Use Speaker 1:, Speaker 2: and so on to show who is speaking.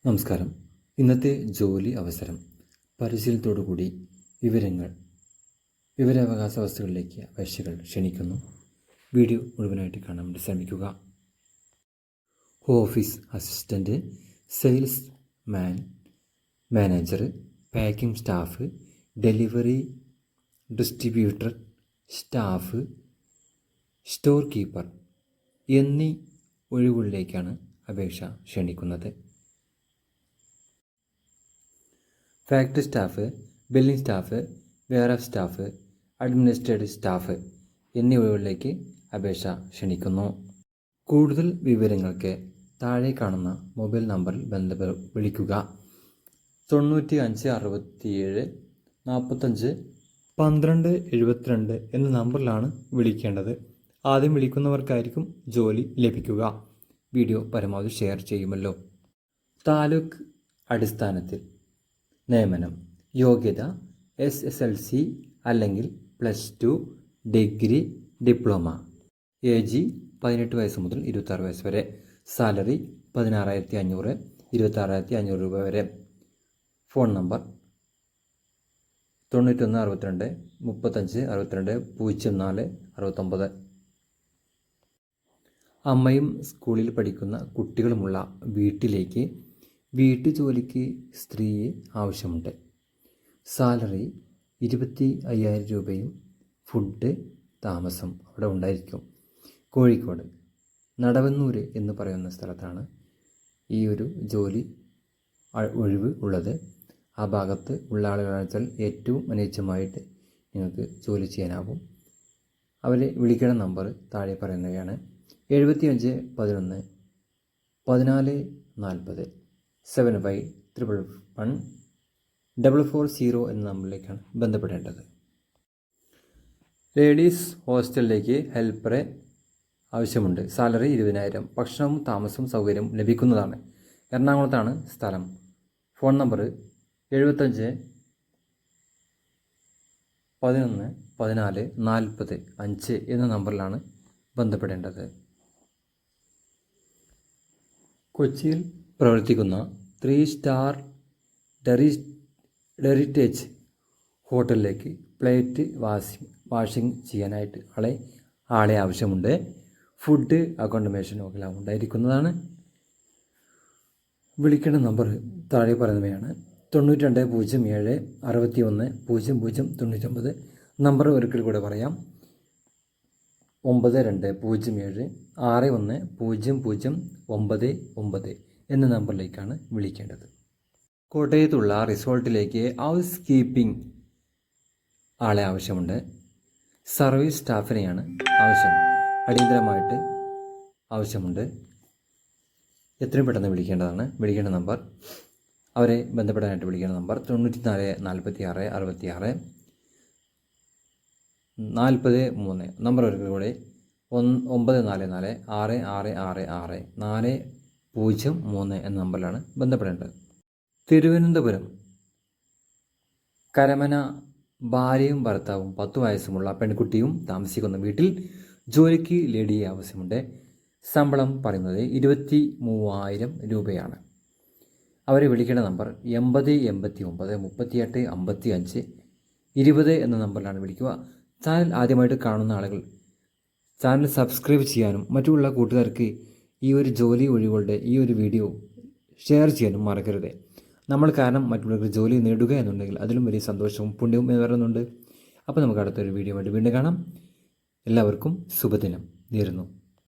Speaker 1: നമസ്കാരം. ഇന്നത്തെ ജോലി അവസരം പരിശീലനത്തോടുകൂടി വിവരാവകാശ വസ്തുക്കളിലേക്ക് അപേക്ഷകൾ ക്ഷണിക്കുന്നു. വീഡിയോ മുഴുവനായിട്ട് കാണാൻ വേണ്ടി ശ്രമിക്കുക. Office assistant, sales manager, packing staff, delivery distributor staff, store keeper എന്നീ ഒഴിവുകളിലേക്കാണ് അപേക്ഷ ക്ഷണിക്കുന്നത്. Factory staff, billing staff, warehouse staff, administrative staff എന്നീ ഒഴിവുകളിലേക്ക് അപേക്ഷ ക്ഷണിക്കുന്നു. കൂടുതൽ വിവരങ്ങൾക്ക് താഴെ കാണുന്ന മൊബൈൽ നമ്പറിൽ വിളിക്കുക. 95 67 45 12 72 എന്ന നമ്പറിലാണ് വിളിക്കേണ്ടത്. ആദ്യം വിളിക്കുന്നവർക്കായിരിക്കും ജോലി ലഭിക്കുക. വീഡിയോ പരമാവധി ഷെയർ ചെയ്യുമല്ലോ. താലൂക്ക് അടിസ്ഥാനത്തിൽ നിയമനം. യോഗ്യത SSLC അല്ലെങ്കിൽ +2, ഡിഗ്രി, ഡിപ്ലോമ. ഏജ് 18 വയസ്സ് മുതൽ 26 വയസ്സ് വരെ. സാലറി 16,500, 26,500 രൂപ വരെ. Phone number 91 62 35 62 04 69. അമ്മയും സ്കൂളിൽ പഠിക്കുന്ന കുട്ടികളുമുള്ള വീട്ടിലേക്ക് വീട്ടുജോലിക്ക് സ്ത്രീയെ ആവശ്യമുണ്ട്. സാലറി 25,000 രൂപയും ഫുഡ് താമസം അവിടെ ഉണ്ടായിരിക്കും. കോഴിക്കോട് നടവന്നൂർ എന്ന് പറയുന്ന സ്ഥലത്താണ് ഈ ഒരു ജോലി ഒഴിവ് ഉള്ളത്. ആ ഭാഗത്ത് ഉള്ള ആളുകളാണെന്ന് വെച്ചാൽ ഏറ്റവും അനുയോജ്യമായിട്ട് നിങ്ങൾക്ക് ജോലി ചെയ്യാനാവും. അവരെ വിളിക്കുന്ന നമ്പർ താഴെ പറയുന്നവയാണ്: 75 11 14 40 75 111 440 എന്ന നമ്പറിലേക്കാണ് ബന്ധപ്പെടേണ്ടത്. ലേഡീസ് ഹോസ്റ്റലിലേക്ക് ഹെൽപ്പറെ ആവശ്യമുണ്ട്. സാലറി 20,000. ഭക്ഷണവും താമസവും സൗകര്യം ലഭിക്കുന്നതാണ്. എറണാകുളത്താണ് സ്ഥലം. ഫോൺ നമ്പർ 75 11 14 40 5 എന്ന നമ്പറിലാണ് ബന്ധപ്പെടേണ്ടത്. കൊച്ചിയിൽ പ്രവർത്തിക്കുന്ന 3 സ്റ്റാർ ഹെറിറ്റേജ് ഹോട്ടലിലേക്ക് പ്ലേറ്റ് വാഷിംഗ് ചെയ്യാനായിട്ട് ആളെ ആവശ്യമുണ്ട്. ഫുഡ് അക്കോമഡേഷനും എല്ലാം ഉണ്ടായിരിക്കുന്നതാണ്. വിളിക്കേണ്ട നമ്പർ താഴെ പറയുന്നവയാണ്: 92 07 61 00 99. നമ്പർ ഒരിക്കൽ കൂടെ പറയാം: 92 07 61 00 99 എന്ന നമ്പറിലേക്കാണ് വിളിക്കേണ്ടത്. കോട്ടയത്തുള്ള റിസോർട്ടിലേക്ക് ഹൗസ് കീപ്പിംഗ് ആളെ ആവശ്യമുണ്ട്. സർവീസ് സ്റ്റാഫിനെയാണ് ആവശ്യം. അടിയന്തരമായിട്ട് ആവശ്യമുണ്ട്. എത്രയും പെട്ടെന്ന് വിളിക്കേണ്ടതാണ്. വിളിക്കേണ്ട നമ്പർ, അവരെ ബന്ധപ്പെടാനായിട്ട് വിളിക്കേണ്ട നമ്പർ 94 46 66 43. നമ്പർ ഒരിക്കൽ കൂടെ 944 6666 403 എന്ന നമ്പറിലാണ് ബന്ധപ്പെടേണ്ടത്. തിരുവനന്തപുരം കരമന ഭാര്യയും ഭർത്താവും 10 വയസ്സുമുള്ള പെൺകുട്ടിയും താമസിക്കുന്ന വീട്ടിൽ ജോലിക്ക് ലേഡിയെ ആവശ്യമുണ്ട്. ശമ്പളം പറയുന്നത് 23,000 രൂപയാണ്. അവരെ വിളിക്കേണ്ട നമ്പർ 80 89 38 55 20 എന്ന നമ്പറിലാണ് വിളിക്കുക. ചാനൽ ആദ്യമായിട്ട് കാണുന്ന ആളുകൾ ചാനൽ സബ്സ്ക്രൈബ് ചെയ്യാനും മറ്റുള്ള കൂട്ടുകാർക്ക് ഈ ഒരു ജോലി ഒഴിവുകളുടെ ഈ ഒരു വീഡിയോ ഷെയർ ചെയ്യാനും മറക്കരുത്. നമ്മൾ കാരണം മറ്റുള്ളവർക്ക് ജോലി നേടുക എന്നുണ്ടെങ്കിൽ അതിലും വലിയ സന്തോഷവും പുണ്യവും എന്ന് പറയുന്നുണ്ട്. അപ്പോൾ നമുക്ക് അടുത്തൊരു വീഡിയോ ആയിട്ട് വീണ്ടും കാണാം. എല്ലാവർക്കും ശുഭദിനം നേരുന്നു.